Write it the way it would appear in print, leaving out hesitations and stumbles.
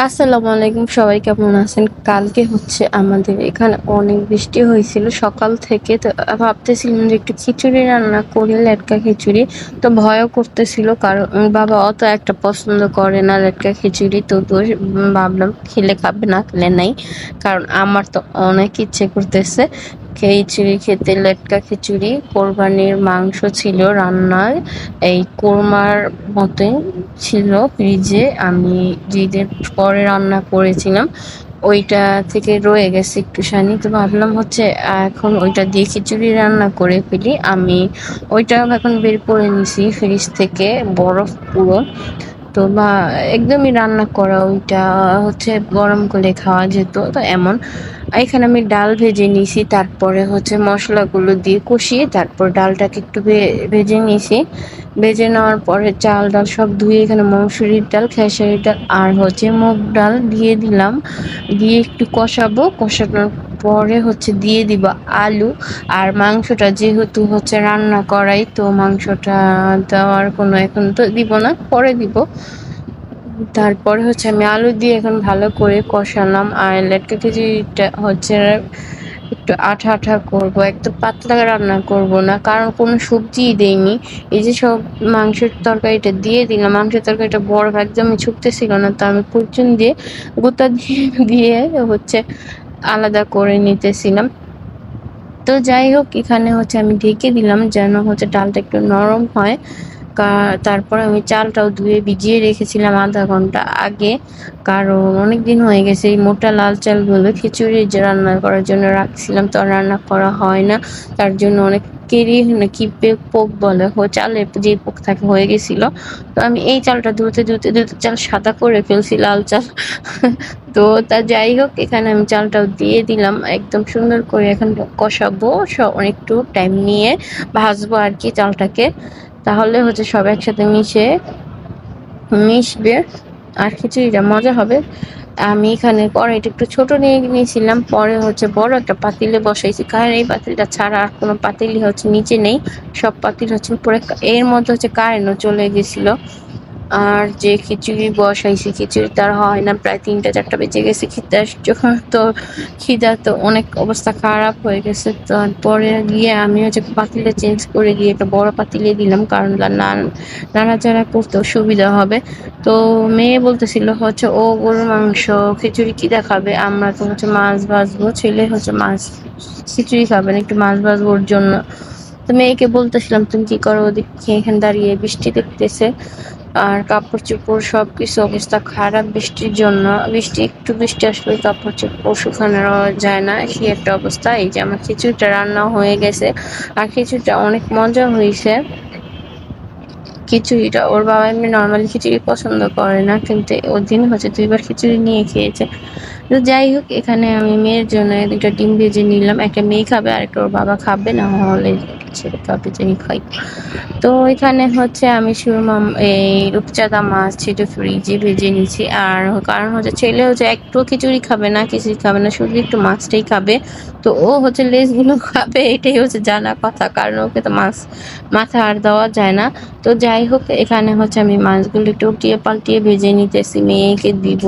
আসসালামু আলাইকুম, সবাই কেমন আছেন? কালকে হচ্ছে আমাদের এখানে অনেক বৃষ্টি হয়েছিল সকাল থেকে। তো ভাবতেছিলাম যে একটু খিচুড়ি রান্না করি, লেটকা খিচুড়ি। তো ভয়ও করতেছিল, কারণ বাবা অত একটা পছন্দ করে না লেটকা খিচুড়ি। তো ভাবলাম খেলে খাবে, না খেলে নাই, কারণ আমার তো অনেক ইচ্ছে করতেছে খিচুড়ি খেতে। লেটকা খিচুড়ি কোরবানির মাংস ছিল রান্নার, এই কোরমার মতোই ছিল ফ্রিজে। আমি ঈদের পরে রান্না করেছিলাম, ওইটা থেকে রয়ে গেছে একটুখানি। তো ভাবলাম হচ্ছে এখন ওইটা দিয়ে খিচুড়ি রান্না করে ফেলি। আমি ওইটা এখন বের করে নিছি ফ্রিজ থেকে, বরফ পুরো। তো বা একদমই রান্না করা, ওইটা হচ্ছে গরম করে খাওয়া যেত। তো এমন এখানে আমি ডাল ভেজে নিয়েছি, তারপরে হচ্ছে মশলাগুলো দিয়ে কষিয়ে তারপর ডালটাকে একটু ভেজে নিয়েছি। ভেজে নেওয়ার পরে চাল ডাল সব ধুয়ে এখানে মসুরির ডাল, খেসারির ডাল আর হচ্ছে মুগ ডাল দিয়ে দিলাম। দিয়ে একটু কষাবো, কষানোর পরে হচ্ছে দিয়ে দিব আলু। আর মাংসটা যেহেতু হচ্ছে রান্না করাই, তো মাংসটা দেওয়ার কোনো এখন তো দিব না, পরে দিব। তারপরে হচ্ছে আমি আলু দিয়ে এখন ভালো করে কষালাম। আর লেটকা খিচুড়িটা হচ্ছে একটু আঠা আঠা করবো, একদম পাতলা রান্না করব না, কারণ কোনো সবজিই দেইনি। এই যে সব মাংসের তরকারিটা দিয়ে দিলাম, মাংসের তরকারিটা বরফ একদমই ছুটতেছিল না, তো আমি কুচুন দিয়ে গুঁতা দিয়ে দিয়ে হচ্ছে আলাদা করে নিতেছিলাম। তো যাই হোক, এখানে হচ্ছে আমি ঢেকে দিলাম যেন হচ্ছে ডালটা একটু নরম হয়। তারপর আমি চালটাও ধুয়ে ভিজিয়ে রেখেছিলাম আধা ঘন্টা আগে, কারণ অনেক দিন হয়ে গেছে এই মোটা লাল চালগুলো খিচুড়ি যে রান্না করার জন্য রাখছিলাম, তো আর রান্না করা হয় না। তার জন্য অনেকেরই নাকি পোক বলে, চালের যে পোক থাকে হয়ে গেছিল। তো আমি এই চালটা ধুতে ধুতে ধুতে চাল সাদা করে ফেলছি, লাল চাল। তো তা যাই হোক, এখানে আমি চালটাও দিয়ে দিলাম, একদম সুন্দর করে এখন কষাবো, সব একটু টাইম নিয়ে ভাজবো আর কি চালটাকে। তাহলে হচ্ছে সব একসাথে মিশবে আর খিচুড়িটা মজা হবে। আমি এখানে কড়াইটা একটু ছোট নিয়ে নিয়েছিলাম, পরে হচ্ছে বড় একটা পাতিলে বসাইছি, কারণ এই পাতিলটা ছাড়া আর কোনো পাতিলই হচ্ছে নিচে নেই, সব পাতিল হচ্ছে উপরে। এর মধ্যে হচ্ছে কারেন্টও চলে গেছিল। আর যে খিচুড়ি বসাইছি, খিচুড়ি তার হয় না, প্রায় ৩টা ৪টা বেজে গেছে। খিদা তো অনেক অবস্থা খারাপ হয়ে গেছে। তারপরে গিয়ে আমি হচ্ছে পাতিলটা চেঞ্জ করে গিয়ে একটা বড় পাতিলে দিলাম, কারণ নাড়াচাড়া করতেও সুবিধা হবে। তো মেয়ে বলতেছিল হচ্ছে ও গরুর মাংস খিচুড়ি কি দেখাবে, আমরা তো হচ্ছে মাছ ভাজবো, ছেলে হচ্ছে মাছ খিচুড়ি খাবেন, একটু মাছ ভাজবো ওর জন্য। তো মেয়েকে বলতেছিলাম তুমি কি করো, ওদিকে এখানে দাঁড়িয়ে বৃষ্টি দেখতেছে, আর কাপড় চোপড় সবকিছু অবস্থা খারাপ বৃষ্টির জন্য। বৃষ্টি আসলে কাপড় চোপড় শুকানো যায় না, সেই একটা অবস্থা। এই যে আমার খিচুড়িটা রান্না হয়ে গেছে, আর খিচুড়িটা অনেক মজা হয়েছে। খিচুড়িটা ওর বাবা এমনি নর্মালি খিচুড়ি পছন্দ করে না, কিন্তু ওর দিন হচ্ছে 2বার খিচুড়ি নিয়ে খেয়েছে। তো যাই হোক, এখানে আমি মেয়ের জন্য 2টা ডিম ভেজে নিলাম, একটা মেয়ে খাবে আর একটা ওর বাবা খাবে, না হলে ছেলে খাবে, যাই খাই। তো এখানে হচ্ছে আমি সুরমাম এই রূপচাঁদা মাছ ছিল ফ্রিজে ভেজে নিয়েছি। আর কারণ হচ্ছে ছেলে হচ্ছে একটু খিচুড়ি খাবে না, কিছুই খাবে না, শুধু একটু মাছটাই খাবে। তো ও হচ্ছে লেজগুলো খাবে, এটাই হচ্ছে জানা কথা, কারণ ওকে তো মাছ মাথা আর দেওয়া যায় না। তো যাই হোক, এখানে হচ্ছে আমি মাছগুলো একটু উল্টিয়ে পাল্টিয়ে ভেজে নিতেছি, মেয়েকে দিব।